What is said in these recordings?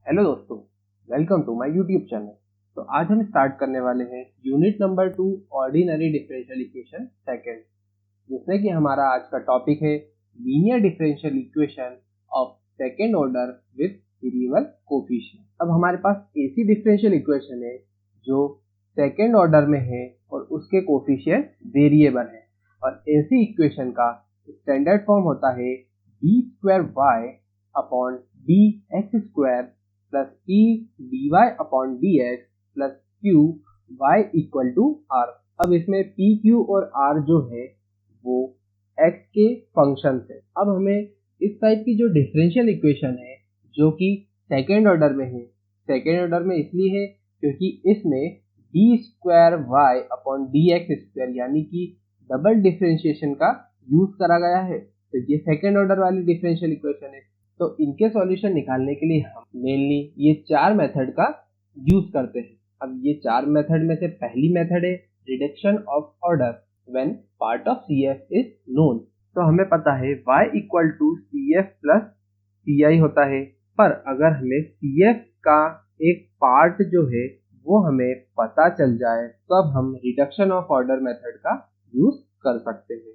Hello दोस्तों, welcome to my YouTube channel. तो आज हम स्टार्ट करने वाले हैं unit number 2 ordinary differential equation second, जिसमें कि हमारा आज का टॉपिक है linear differential equation of second order with variable coefficient. अब हमारे पास ऐसी डिफरेंशियल इक्वेशन है जो सेकंड ऑर्डर में है और उसके कोफिशिएंट वेरिएबल है, और ऐसी इक्वेशन का स्टैंडर्ड फॉर्म होता है d2y upon dx² plus e dy upon dx plus q y equal to r। अब इसमें p, q और r जो है वो x के फंक्शन है। अब हमें इस टाइप की जो डिफरेंशियल इक्वेशन है जो कि सेकेंड ऑर्डर में है, सेकेंड ऑर्डर में इसलिए है क्योंकि इसमें d2y अपॉन dx² यानी कि डबल डिफरेंशिएशन का यूज करा गया है। तो ये सेकेंड ऑर्डर वाली डिफरेंशियल इक्वेशन है। तो इनके सॉल्यूशन निकालने के लिए हम मेनली ये चार मेथड का यूज करते हैं। अब ये चार मेथड में से पहली मेथड है reduction of order when part of CF is known. तो हमें पता है y equal to CF plus CI होता है, पर अगर हमें CF का एक पार्ट जो है वो हमें पता चल जाए तो अब हम रिडक्शन ऑफ ऑर्डर मेथड का यूज कर सकते हैं।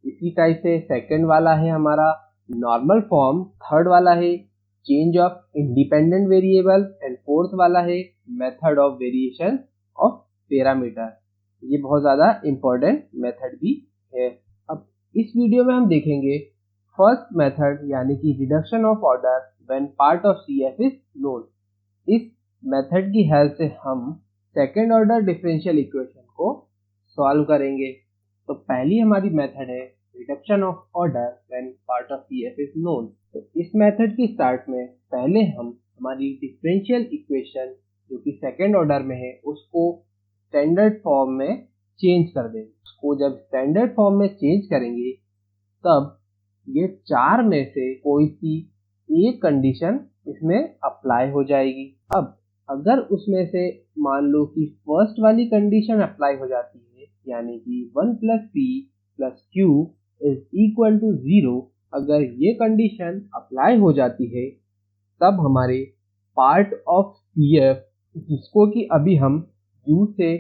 इसी टाइप से सेकंड वाला है हमारा नॉर्मल फॉर्म, थर्ड वाला है change of independent variable and fourth वाला है method of variation of parameter. ये बहुत ज़्यादा इम्पोर्टेंट मेथड भी है। अब इस वीडियो में हम देखेंगे फर्स्ट मेथड यानी कि reduction of order when part of CF is known. इस मेथड की हेल्प से हम सेकेंड ऑर्डर डिफरेंशियल इक्वेशन को सॉल्व करेंगे। तो पहली हमारी मेथड है reduction of order when part of CF is known. तो इस मेथड की स्टार्ट में पहले हम हमारी डिफरेंशियल इक्वेशन जो कि सेकेंड ऑर्डर में है उसको स्टैंडर्ड फॉर्म में चेंज कर देंगे। उसको जब स्टैंडर्ड फॉर्म में चेंज करेंगे तब ये चार में से कोई सी एक कंडीशन इसमें अप्लाई हो जाएगी। अब अगर उसमें से मान लो कि फर्स्ट वाली कंडीशन अप्लाई हो जाती है यानी कि 1 plus p plus q is equal to 0, अगर ये कंडीशन अप्लाई हो जाती है तब हमारे पार्ट ऑफ CF जिसको कि अभी हम u से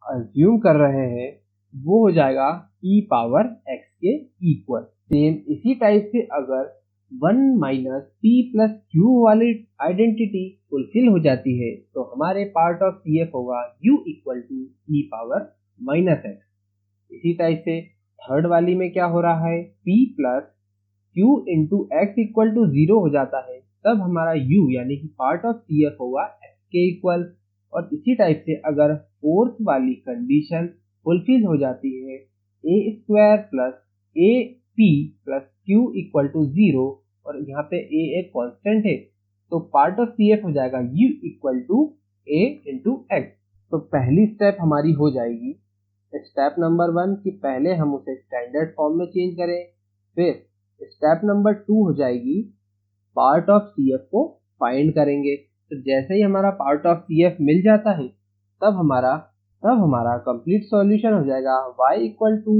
अज्यूम कर रहे हैं वो हो जाएगा e पावर x के इक्वल। सेम इसी टाइप से अगर 1 माइनस p प्लस q वाली आइडेंटिटी फुलफिल हो जाती है तो हमारे पार्ट ऑफ CF होगा u equal to e power minus x। इसी टाइप से थर्ड वाली में क्या हो रहा है, p plus q into x equal to 0 हो जाता है, तब हमारा u यानी कि पार्ट ऑफ CF होगा x के इक्वल। और इसी टाइप से अगर फोर्थ वाली कंडीशन फुलफिल हो जाती है a² plus AP plus q equal to 0 और यहाँ पे a एक कांस्टेंट है तो पार्ट ऑफ CF हो जाएगा u equal to a into x। तो पहली स्टेप हमारी हो जाएगी स्टेप नंबर 1 कि पहले हम उसे स्टैंडर्ड फॉर्म में चेंज करें। फिर स्टेप नंबर 2 हो जाएगी पार्ट ऑफ CF को फाइंड करेंगे। तो जैसे ही हमारा पार्ट ऑफ CF मिल जाता है तब हमारा कंप्लीट सॉल्यूशन हो जाएगा y equal to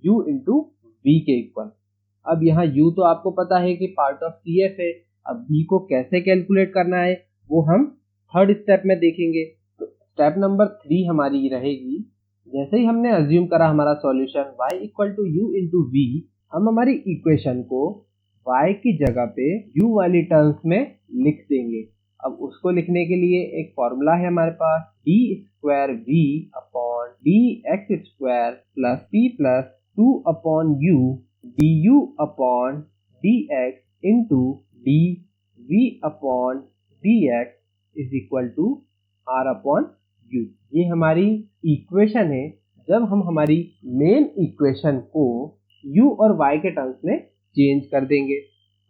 u into v के इक्वल। अब यहाँ u तो आपको पता है कि पार्ट ऑफ CF है, अब v को कैसे कैलकुलेट करना है वो हम थर्ड स्टेप में देखेंगे। तो स्टेप नंबर 3 हमारी रहेगी, जैसे ही हमने अज्यूम करा हमारा solution y equal to u into v, हम हमारी इक्वेशन को y की जगह पे u वाली टर्म्स में लिख देंगे। अब उसको लिखने के लिए एक फॉर्मूला है हमारे पास d² upon dx² plus p plus 2 upon u du upon dx into dv upon dx is equal to r upon u। ये हमारी इक्वेशन है जब हम हमारी मेन इक्वेशन को u और y के टर्म्स में चेंज कर देंगे।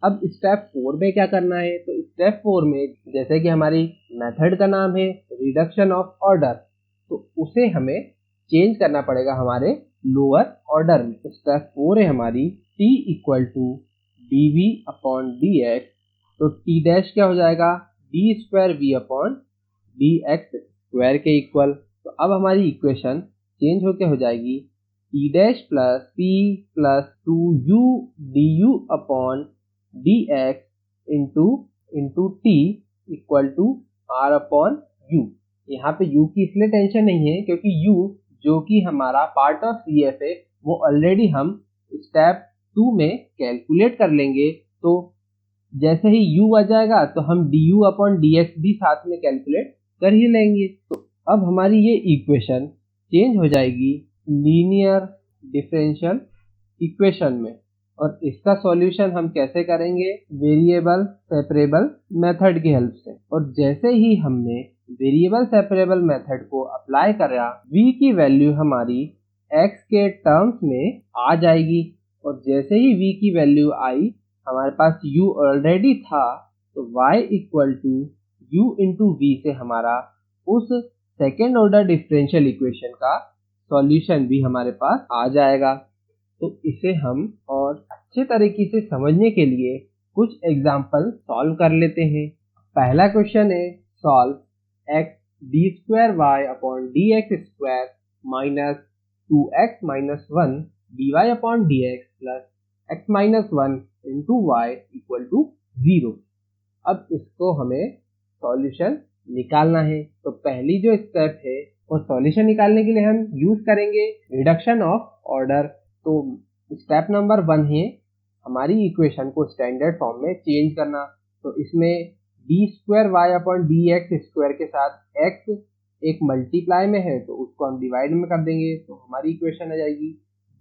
अब स्टेप 4 में क्या करना है, तो स्टेप 4 में जैसे कि हमारी मेथड का नाम है रिडक्शन ऑफ ऑर्डर, तो उसे हमें चेंज करना पड़ेगा हमारे लोअर ऑर्डर में। स्टेप 4 है हमारी t equal to dv upon dx, तो t डैश क्या हो जाएगा d² अपॉन dx² के इक्वल। तो अब हमारी इक्वेशन चेंज होके हो जाएगी t dash plus p plus 2u du upon dx into t equal to r upon u. यहाँ पे u की इसलिए टेंशन नहीं है क्योंकि u जो कि हमारा पार्ट ऑफ CF है वो ऑलरेडी हम स्टेप 2 में कैलकुलेट कर लेंगे। तो जैसे ही u आ जाएगा तो हम du अपॉन dx भी साथ में कैलकुलेट कर ही लेंगे। तो अब हमारी ये इक्वेशन चेंज हो जाएगी लीनियर डिफरेंशियल इक्वेशन में। और इसका सॉल्यूशन हम कैसे करेंगे? वेरिएबल सेपरेबल मेथड की हेल्प से। और जैसे ही हमने वेरिएबल सेपरेबल मेथड को अप्लाई करा, v की वैल्यू हमारी x के टर्म्स में आ जाएगी। और जैसे ही v की वैल्यू आई, हमारे पास u ऑलरेडी था, तो y equal to u into v से हमारा उस सेकेंड ऑर्डर डिफरेंशियल इक्वेशन का सॉल्यूशन भी हमारे पास आ जाएगा। तो इसे हम और अच्छे तरीके से समझने के लिए कुछ एग्जाम्पल सॉल्व कर लेते हैं। पहला क्वेश्चन है solve x d square y upon D x square minus 2x minus 1 d y upon D x plus x minus 1 into y equal to 0। अब इसको हमें सॉल्यूशन निकालना है। तो पहली जो स्टेप है वो सॉल्यूशन निकालने के लिए हम यूज करेंगे रिडक्शन ऑफ ऑर्डर। तो स्टेप नंबर 1 है हमारी इक्वेशन को स्टैंडर्ड फॉर्म में चेंज करना। तो इसमें d square y upon D x square के साथ x एक मल्टीप्लाई में है तो उसको हम डिवाइड में कर देंगे। तो हमारी इक्वेशन आ जाएगी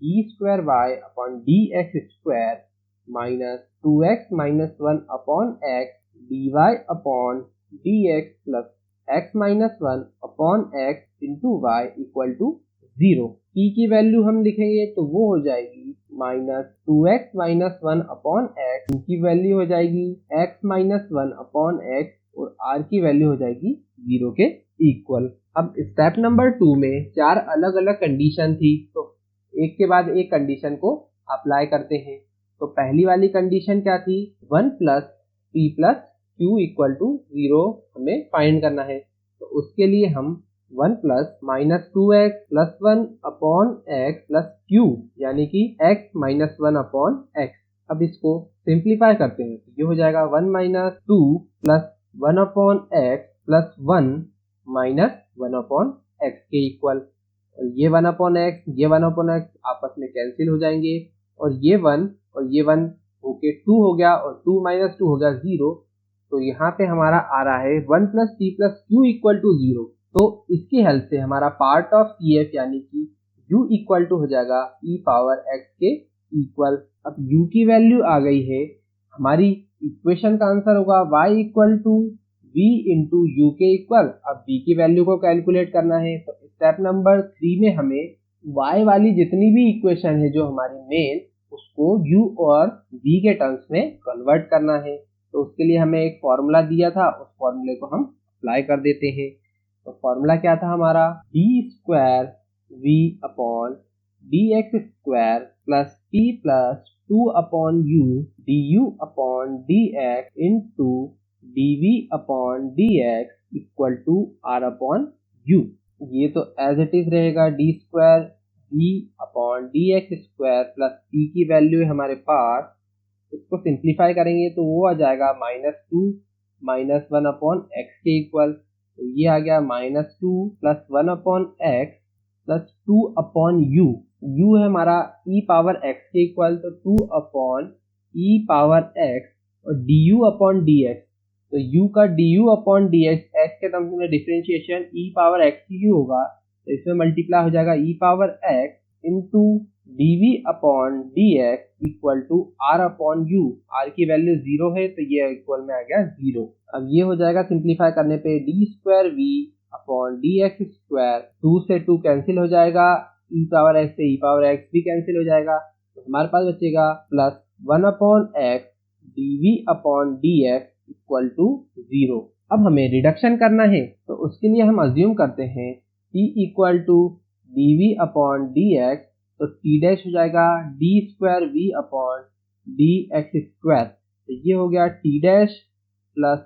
d square y upon D x square minus 2x minus 1 upon x d y upon D x plus x minus 1 upon x into y equal to 0। p की वैल्यू हम लिखेंगे तो वो हो जाएगी minus 2x minus 1 upon x, की value हो जाएगी x माइनस 1 अपॉन एक्स और r की वैल्यू हो जाएगी 0 के इक्वल। अब स्टेप नंबर 2 में 4 अलग अलग कंडीशन थी, तो एक के बाद एक कंडीशन को अप्लाई करते हैं। तो पहली वाली कंडीशन क्या थी? 1 plus p plus q equal to 0 हमें फाइंड करना है। तो उसके लिए हम 1 plus minus 2x plus 1 upon x plus q यानी कि x माइनस 1 अपॉन x। अब इसको सिंप्लीफाई करते हैं तो ये हो जाएगा 1 minus 2 plus 1 upon x plus 1 minus 1 upon x के इक्वल। और ये 1 अपॉन x ये 1 अपॉन x आपस में कैंसिल हो जाएंगे और ये 1 और ये 1 होके 2 हो गया और 2 माइनस 2 हो गया 0। तो यहाँ पे हमारा आ रहा है 1 plus t plus q equal to 0। तो इसकी हेल्प से हमारा पार्ट ऑफ CF यानी कि u इक्वल टू हो जाएगा e पावर x के इक्वल। अब u की वैल्यू आ गई है, हमारी इक्वेशन का आंसर होगा y equal to v into u के इक्वल। अब v की वैल्यू को कैलकुलेट करना है तो स्टेप नंबर 3 में हमें y वाली जितनी भी इक्वेशन है जो हमारी मेन, उसको u और v के टर्म्स में कन्वर्ट करना है। तो उसके लिए हमें एक फॉर्मूला दिया था, उस फॉर्मूले को हम अप्लाई कर देते हैं। तो फॉर्मूला क्या था हमारा? D square we upon D x square plus p plus 2 upon u d u upon D x into d v upon D x equal to r upon u. ये तो एज इट इज रहेगा d square we upon D x square plus p की value है हमारे पास, इसको simplify करेंगे तो वो आ जाएगा माइनस 2 माइनस 1 अपॉन एक्स के इक्वल। तो ये आ गया minus 2 plus 1 upon x plus 2 upon you. You है हमारा e पावर x के इक्वल, तो 2 अपॉन e पावर x और du अपॉन dx। तो u का du अपॉन dx x के टर्म्स में डिफरेंशिएशन e पावर x की होगा, तो इसमें मल्टीप्लाई हो जाएगा e power x into dv upon dx equal to r upon u। r की वैल्यू 0 है तो ये इक्वल में आ गया 0। अब ये हो जाएगा सिंप्लीफाई करने पे d square we upon D x square, 2 से 2 कैंसिल हो जाएगा, e पावर x से e पावर x भी कैंसिल हो जाएगा, तो हमारे पास बचेगा plus 1 upon x dv upon dx equal to 0। अब हमें रिडक्शन करना है तो उसके लिए हम अज्यूम करते हैं t equal to dv upon dx, तो t डैश हो जाएगा D square we upon D x square. तो ये हो गया t dash plus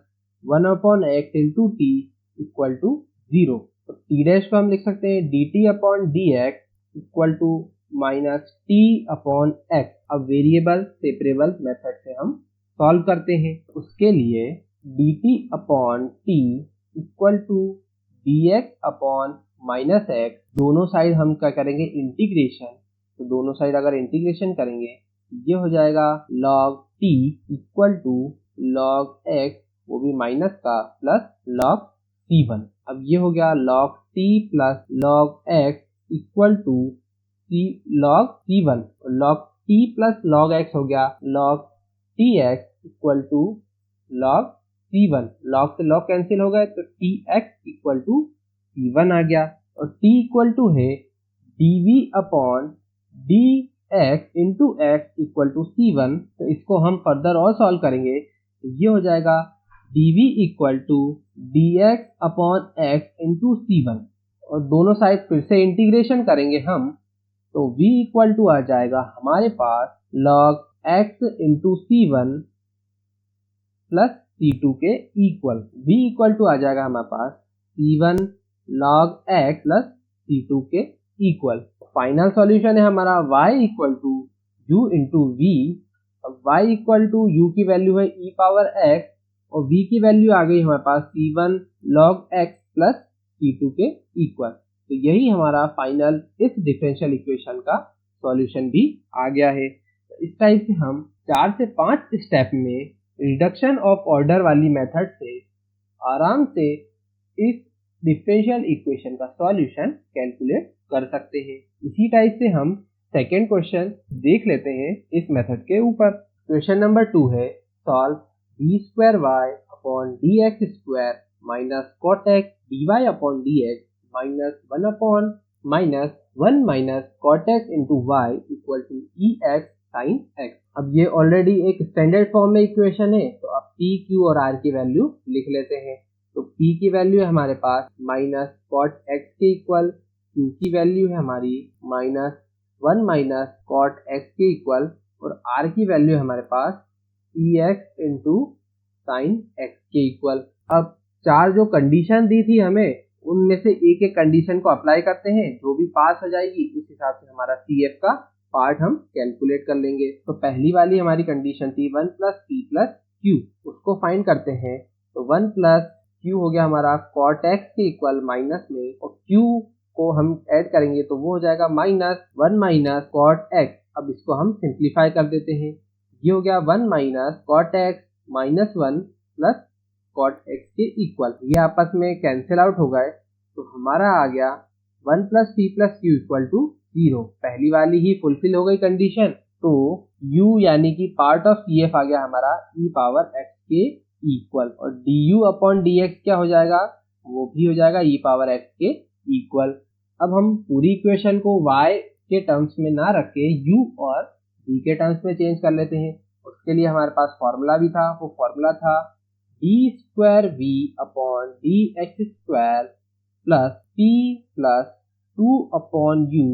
1 upon x into T equal to 0। तो t डैश को हम लिख सकते हैं dt upon dx equal to minus t upon x। अब वेरिएबल सेपरेबल मेथड से हम सॉल्व करते हैं। उसके लिए dt upon T equal to dx upon minus X, दोनों साइड हम क्या करेंगे इंटीग्रेशन, तो दोनों साइड अगर इंटीग्रेशन करेंगे ये हो जाएगा log t equal to log x, वो भी माइनस का, प्लस log c1। अब ये हो गया log t plus log x equal to log c1, log t plus log x हो गया log tx equal to log c1, log से log कैंसिल हो गए तो tx इक्वल टू c1 आ गया, और t इक्वल टू है dv upon dx into x equal to c1, तो इसको हम फर्दर और सॉल्व करेंगे तो ये हो जाएगा dv equal to dx upon x into c1, और दोनों साइड फिर से इंटीग्रेशन करेंगे हम तो v इक्वल टू आ जाएगा हमारे पास log x into c1 plus c2 के इक्वल, v इक्वल टू आ जाएगा हमारे पास c1 log x plus c2 के इक्वल। फाइनल सॉल्यूशन है हमारा y equal to u into v। अब y इक्वल टू u की वैल्यू है e पावर x और v की वैल्यू आ गई हमारे पास c1 log x plus c2 के इक्वल। तो यही हमारा फाइनल इस डिफरेंशियल इक्वेशन का सॉल्यूशन भी आ गया है। तो इस टाइप से हम 4 से 5 स्टेप में रिडक्शन ऑफ ऑर्डर वाली मेथड से आराम से इस डिफरेंशियल इक्वेशन का सॉल्यूशन कैलकुलेट कर सकते हैं। इसी टाइप से हम सेकेंड क्वेश्चन देख लेते हैं इस मेथड के ऊपर। क्वेश्चन नंबर 2 है solve d square y upon dx square minus cot x dy upon dx minus 1 upon minus 1 minus cot x into y equal to ex sin x। अब ये already एक स्टैंडर्ड फॉर्म में equation है, तो अब p, q और r की value लिख लेते हैं। तो p की वैल्यू है हमारे पास माइनस cot x के इक्वल, q की वैल्यू है हमारी माइनस 1 माइनस cot x के इक्वल, और r की वैल्यू है हमारे पास ex इंटू साइन x के इक्वल। अब 4 जो कंडीशन दी थी हमें उनमें से एक एक कंडीशन को अप्लाई करते हैं, जो भी पास हो जाएगी उस हिसाब से हमारा CF का पार्ट हम कैलकुलेट कर लेंगे। तो पहली वाली हमारी कंडीशन थी 1 प्लस p प्लस q, उसको फाइंड करते हैं। तो 1 प्लस q हो गया हमारा cot x के इक्वल माइनस में, और q को हम ऐड करेंगे तो वो हो जाएगा माइनस 1 माइनस cot x। अब इसको हम सिंप्लीफाई कर देते हैं, ये हो गया 1 minus cot x minus 1 plus cot x के इक्वल, ये आपस में कैंसिल आउट हो गए तो हमारा आ गया 1 plus p plus q equal to 0। पहली वाली ही फुलफिल हो गई कंडीशन, तो u यानी कि पार्ट ऑफ CF आ गया हमारा e पावर x के इक्वल, और du अपॉन dx क्या हो जाएगा, वो भी हो जाएगा e पावर x के इक्वल। अब हम पूरी इक्वेशन को y के टर्म्स में ना रख के u और v के टर्म्स में चेंज कर लेते हैं। उसके लिए हमारे पास फॉर्मूला भी था, वो फॉर्मूला था d square v upon dx square plus p plus 2 upon u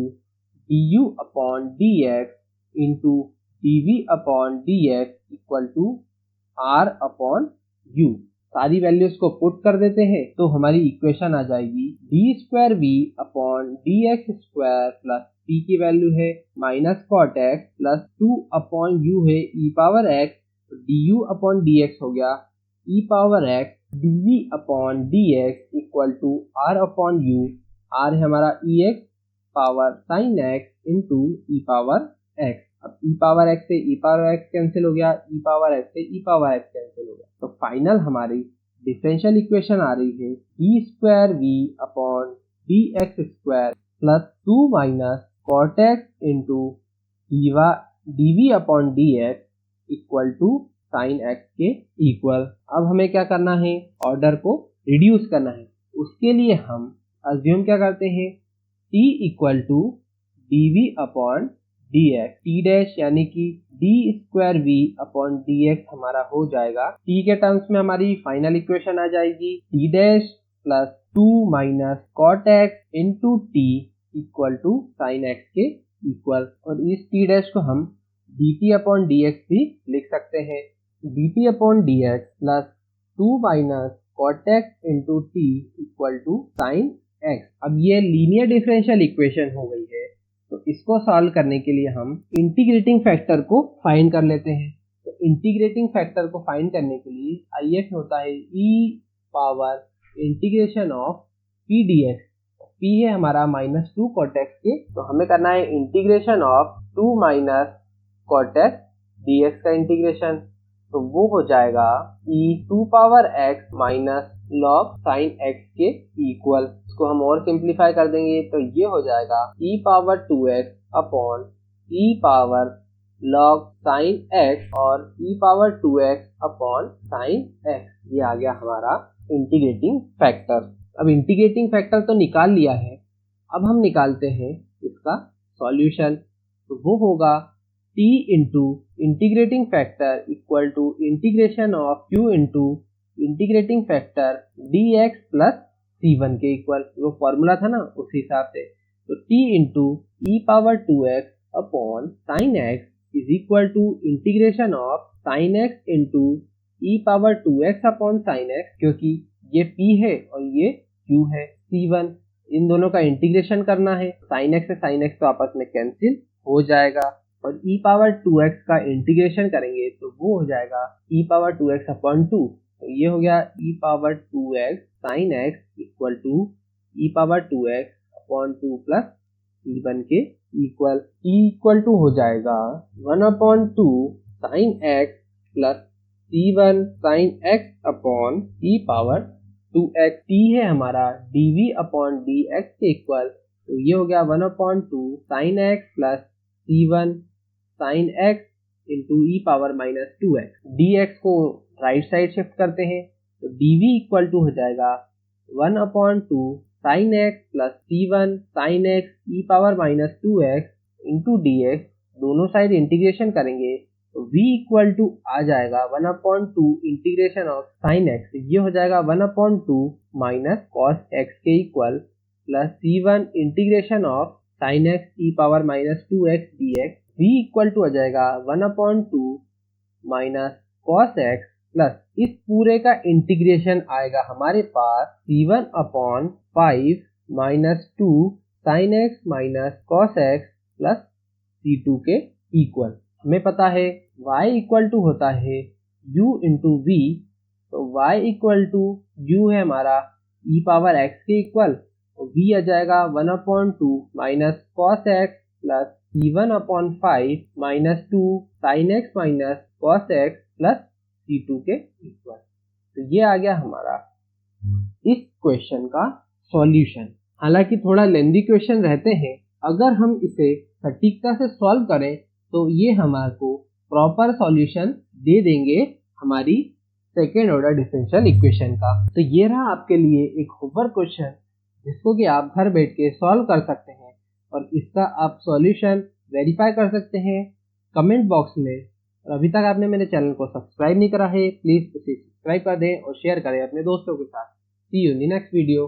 du upon dx into dv upon dx equal to r upon u। सारी वैल्यूज को पुट कर देते हैं तो हमारी इक्वेशन आ जाएगी d square v upon dx square plus p की वैल्यू है minus cot x plus 2 upon u है e power x, du upon dx हो गया e power x, dv upon dx equal to r upon u, r है हमारा ex power sin x into e power x। अब e power x से e power x cancel हो गया, e power x से e power x cancel हो गया, तो फाइनल हमारी डिफरेंशियल इक्वेशन आ रही है d square v upon dx square plus 2 minus cot x into dv upon dx equal to sine x के इक्वल। अब हमें क्या करना है, ऑर्डर को रिड्यूस करना है। उसके लिए हम अज्यूम क्या करते हैं, t equal to dv upon dx, t dash यानी कि d square v upon dx हमारा हो जाएगा, t के टर्म्स में हमारी फाइनल इक्वेशन आ जाएगी t dash plus 2 minus cot x into t equal to sine x के इक्वल, और इस t डैश को हम dt अपॉन dx भी लिख सकते हैं, dt upon dx plus 2 minus cot x into t equal to sine x। अब ये लीनियर डिफरेंशियल इक्वेशन हो गई है, तो इसको सॉल्व करने के लिए हम इंटीग्रेटिंग फैक्टर को फाइंड कर लेते हैं। तो इंटीग्रेटिंग फैक्टर को फाइंड करने के लिए IF होता है e power integration of p dx। p है हमारा -2 cot x के, तो हमें करना है integration of 2 minus cot x dx का इंटीग्रेशन। तो वो हो जाएगा e 2 power x minus log sin x के इक्वल। इसको हम और सिंप्लीफाई कर देंगे तो ये हो जाएगा e power 2x upon e power log sin x और e power 2x upon sin x। ये आ गया हमारा इंटीग्रेटिंग फैक्टर। अब इंटीग्रेटिंग फैक्टर तो निकाल लिया है, अब हम निकालते हैं इसका सॉल्यूशन। तो वो होगा t into integrating factor equal to integration of q into integrating factor dx plus c1 के इक्वल। वो फॉर्मूला था ना, उस हिसाब से। तो t into e power 2x upon sine x is equal to integration of sine x into e power 2x upon sine x, क्योंकि ये p है और ये q है, c1। इन दोनों का इंटीग्रेशन करना है। साइन x से साइन x तो आपस में कैंसिल हो जाएगा और e पावर 2x का इंटीग्रेशन करेंगे तो वो हो जाएगा e पावर 2x अपॉन 2। तो ये हो गया e power 2x sine x equal to e power 2x upon 2 plus c1 के इक्वल। e इक्वल टू हो जाएगा 1 upon 2 sine x plus c1 sine x upon e power 2x। t है हमारा dv upon dx के equal. तो ये हो गया 1 upon 2 sine x plus c1 sine x into e power minus 2x। dx को राइट साइड शिफ्ट करते हैं तो dv इक्वल टू हो जाएगा 1 upon 2 sine x plus c1 sine x e power minus 2x into dx। दोनों side integration करेंगे तो v equal to आ जाएगा 1 upon 2 integration of sine x। ये हो जाएगा 1 अपॉन 2 माइनस कॉस x के equal plus c1 integration of sine x e power minus 2x dx। v equal to आ जाएगा 1 upon 2 minus cos x plus इस पूरे का इंटीग्रेशन आएगा हमारे पास c1 upon 5 minus 2 sine x minus cos x plus c2 के equal. हमें पता है y इक्वल टू होता है u इंटू v। तो y इक्वल टू u है हमारा e पावर x के इक्वल। तो v आ जाएगा 1 upon 2 minus cos x plus c1 upon 5 minus 2 sine x minus cos x plus c2 के इक्वल। तो ये आ गया हमारा इस क्वेश्चन का सॉल्यूशन। हालांकि थोड़ा लेंदी क्वेश्चन रहते हैं, अगर हम इसे सटीकता से सॉल्व करें तो ये हमारे को प्रॉपर सॉल्यूशन दे देंगे हमारी सेकेंड ऑर्डर डिफरेंशियल इक्वेशन का। तो ये रहा आपके लिए एक होमवर्क क्वेश्चन, जिसको कि आप घर बैठ के सॉल्व कर सकते हैं और इसका आप सॉल्यूशन वेरीफाई कर सकते हैं कमेंट बॉक्स में। और अभी तक आपने मेरे चैनल को सब्सक्राइब नहीं करा है, प्लीज़ उसे सब्सक्राइब कर दें और शेयर करें अपने दोस्तों के साथ। See you in the next video.